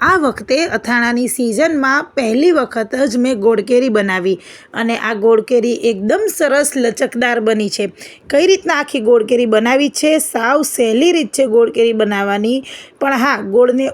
આ વખતે અથાણાની સિઝનમાં પહેલી વખત જ મેં ગોળ કેરી બનાવી અને આ ગોળ કેરી એકદમ સરસ લચકદાર બની છે। કઈ રીતના આખી ગોળ કેરી બનાવી છે, સાવ સહેલી રીત છે ગોળ કેરી બનાવવાની, પણ હા, ગોળને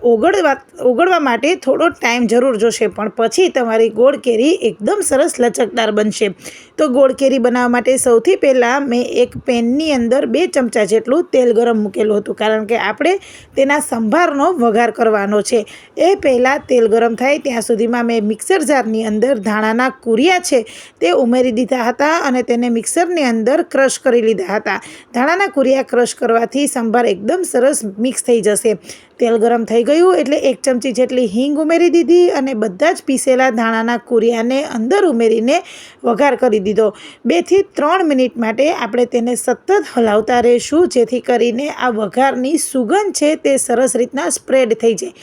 ઓગળવા માટે થોડો ટાઈમ જરૂર જોશે, પણ પછી તમારી ગોળ કેરી એકદમ સરસ લચકદાર બનશે। તો ગોળ કેરી બનાવવા માટે સૌથી પહેલાં મેં એક પેનની અંદર 2 ચમચા જેટલું તેલ ગરમ મૂકેલું હતું, કારણ કે આપણે તેના સંભારનો વઘાર કરવાનો છે। એ પહેલાં તેલ ગરમ થાય ત્યાં સુધીમાં મેં મિક્સર જારની અંદર ધાણાના કુરિયા છે તે ઉમેરી દીધા હતા અને તેને મિક્સરની અંદર ક્રશ કરી લીધા હતા। ધાણાના કુરિયા ક્રશ કરવાથી સંભાર એકદમ સરસ મિક્સ થઈ જશે। તેલ ગરમ થઈ ગયું એટલે 1 ચમચી જેટલી હિંગ ઉમેરી દીધી અને બધા જ પીસેલા ધાણાના કુરિયાને અંદર ઉમેરીને વઘાર કરી દીધો। 2 થી 3 મિનિટ માટે આપણે તેને સતત હલાવતા રહીશું, જેથી કરીને આ વઘારની સુગંધ છે તે સરસ રીતના સ્પ્રેડ થઈ જાય।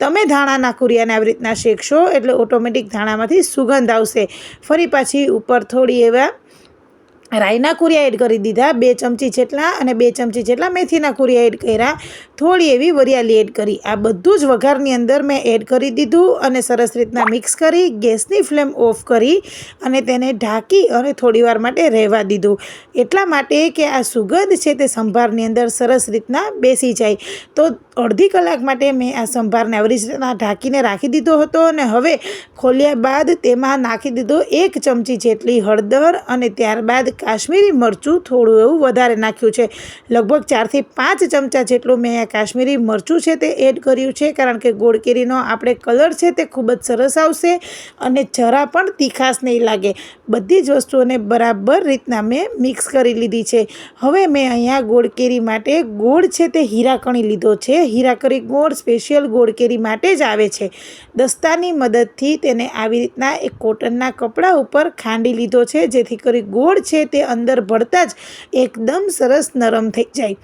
તમે ધાણાના કુરિયાને આવી રીતના શેકશો એટલે ઓટોમેટિક ધાણામાંથી સુગંધ આવશે। ફરી પાછી ઉપર થોડી એવા રાઈના કુરિયા એડ કરી દીધા 2 ચમચી જેટલા અને 2 ચમચી જેટલા મેથીના કુરિયા એડ કર્યા, થોડી એવી વરિયાળી એડ કરી। આ બધું જ વઘારની અંદર મેં એડ કરી દીધું અને સરસ રીતના મિક્સ કરી ગેસની ફ્લેમ ઓફ કરી અને તેને ઢાંકી અને થોડીવાર માટે રહેવા દીધું, એટલા માટે કે આ સુગંધ છે તે સંભારની અંદર સરસ રીતના બેસી જાય। તો અડધી કલાક માટે મેં આ સંભારને આવી રીતના ઢાંકીને રાખી દીધો હતો અને હવે ખોલ્યા બાદ તેમાં નાખી દીધો 1 ચમચી જેટલી હળદર અને ત્યારબાદ કાશ્મીરી મરચું થોડું એવું વધારે નાખ્યું છે। લગભગ 4 થી 5 ચમચા જેટલું મેં આ કાશ્મીરી મરચું છે તે એડ કર્યું છે, કારણ કે ગોળ કેરીનો આપણે કલર છે તે ખૂબ જ સરસ આવશે અને જરા પણ તીખાશ નહીં લાગે। બધી જ વસ્તુઓને બરાબર રીતના મેં મિક્સ કરી લીધી છે। હવે મેં અહીંયા ગોળ કેરી માટે ગોળ છે તે હીરાકણી લીધો છે। હીરાકણી ગોળ સ્પેશિયલ ગોળ કેરી માટે જ આવે છે। દસ્તાની મદદથી તેને આવી રીતના એક કોટનના કપડા ઉપર ખાંડી લીધો છે, જેથી કરી ગોળ છે તે અંદર ભળતા જ એકદમ સરસ નરમ થઈ જાય।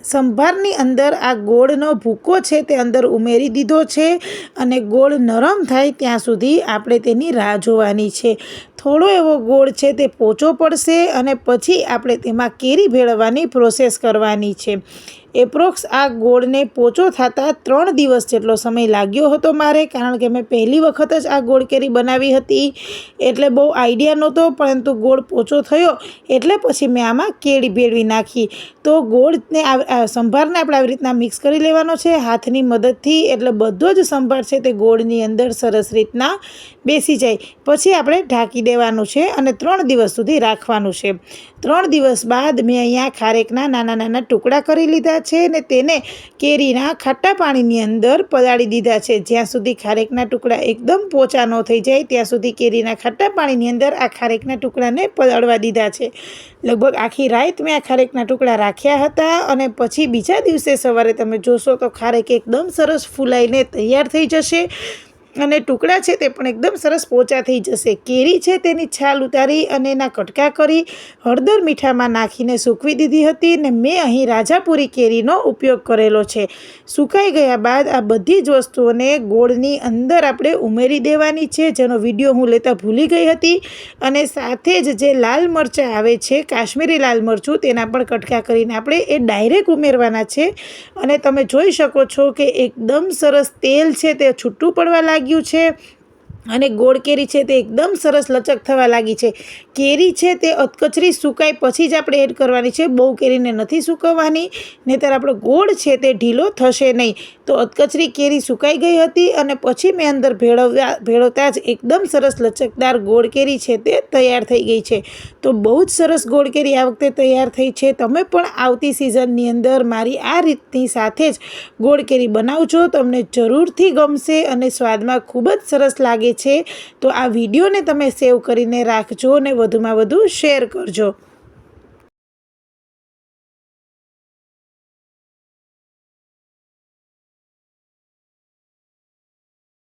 સંભારની અંદર આ ગોળનો ભૂકો છે તે અંદર ઉમેરી દીધો છે અને ગોળ નરમ થાય ત્યાં સુધી આપણે તેની રાહ જોવાની છે। થોડો એવો ગોળ છે તે પોચો પડશે અને પછી આપણે તેમાં કેરી ભેળવવાની પ્રોસેસ કરવાની છે। એપ્રોક્સ આ ગોળને પોચો થતાં 3 દિવસ જેટલો સમય લાગ્યો હતો મારે, કારણ કે મેં પહેલી વખત જ આ ગોળ કેરી બનાવી હતી એટલે બહુ આઈડિયા નહોતો, પરંતુ ગોળ પોચો થયો એટલે પછી મેં આમાં કેરી ભેળવી નાખી। તો ગોળને સંભારને આપણે આવી રીતના મિક્સ કરી લેવાનો છે હાથની મદદથી, એટલે બધો જ સંભાર છે તે ગોળની અંદર સરસ રીતના બેસી જાય। પછી આપણે ઢાંકી દેવાનું છે અને 3 દિવસ સુધી રાખવાનું છે। 3 દિવસ બાદ મેં અહીંયા ખારેકના નાના નાના ટુકડા કરી લીધા છે અને તેને કેરીના ખાટા પાણીની અંદર પલાળી દીધા છે। જ્યાં સુધી ખારેકના ટુકડા એકદમ પોચા ન થઈ જાય ત્યાં સુધી કેરીના ખાટા પાણીની અંદર આ ખારેકના ટુકડાને પલાળવા દીધા છે। લગભગ આખી રાત મેં આ ખારેકના ટુકડા રાખ્યા હતા અને પછી બીજા દિવસે સવારે તમે જોશો તો ખારેક એકદમ સરસ ફૂલાઈને તૈયાર થઈ જશે અને ટુકડા છે તે પણ એકદમ સરસ પોચા થઈ જશે। કેરી છે તેની છાલ ઉતારી અને એના કટકા કરી હળદર મીઠામાં નાખીને સૂકવી દીધી હતી અને મેં અહીં રાજાપુરી કેરીનો ઉપયોગ કરેલો છે। સુકાઈ ગયા બાદ આ બધી જ વસ્તુઓને ગોળની અંદર આપણે ઉમેરી દેવાની છે, જેનો વિડીયો હું લેતા ભૂલી ગઈ હતી, અને સાથે જ જે લાલ મરચાં આવે છે, કાશ્મીરી લાલ મરચું, તેના પણ કટકા કરીને આપણે એ ડાયરેક્ટ ઉમેરવાના છે। અને તમે જોઈ શકો છો કે એકદમ સરસ તેલ છે તે છૂટું પડવા લાગ્યું છે અને ગોળ કેરી છે તે એકદમ સરસ લચક થવા લાગી છે। કેરી છે તે અધકચરી સુકાય પછી જ આપણે એડ કરવાની છે, બહુ કેરીને નથી સૂકવવાની, નહીંતર આપણો ગોળ છે તે ઢીલો થશે નહીં। તો અધકચરી કેરી સુકાઈ ગઈ હતી અને પછી મેં અંદર ભેળવતા જ એકદમ સરસ લચકદાર ગોળ કેરી છે તે તૈયાર થઈ ગઈ છે। તો બહુ જ સરસ ગોળ કેરી આ વખતે તૈયાર થઈ છે। તમે પણ આવતી સિઝનની અંદર મારી આ રીતની સાથે જ ગોળ કેરી બનાવજો, તમને જરૂરથી ગમશે અને સ્વાદમાં ખૂબ જ સરસ લાગે છે। તો આ વિડીયોને તમે સેવ કરીને રાખજો અને વધુમાં વધુ શેર કરજો।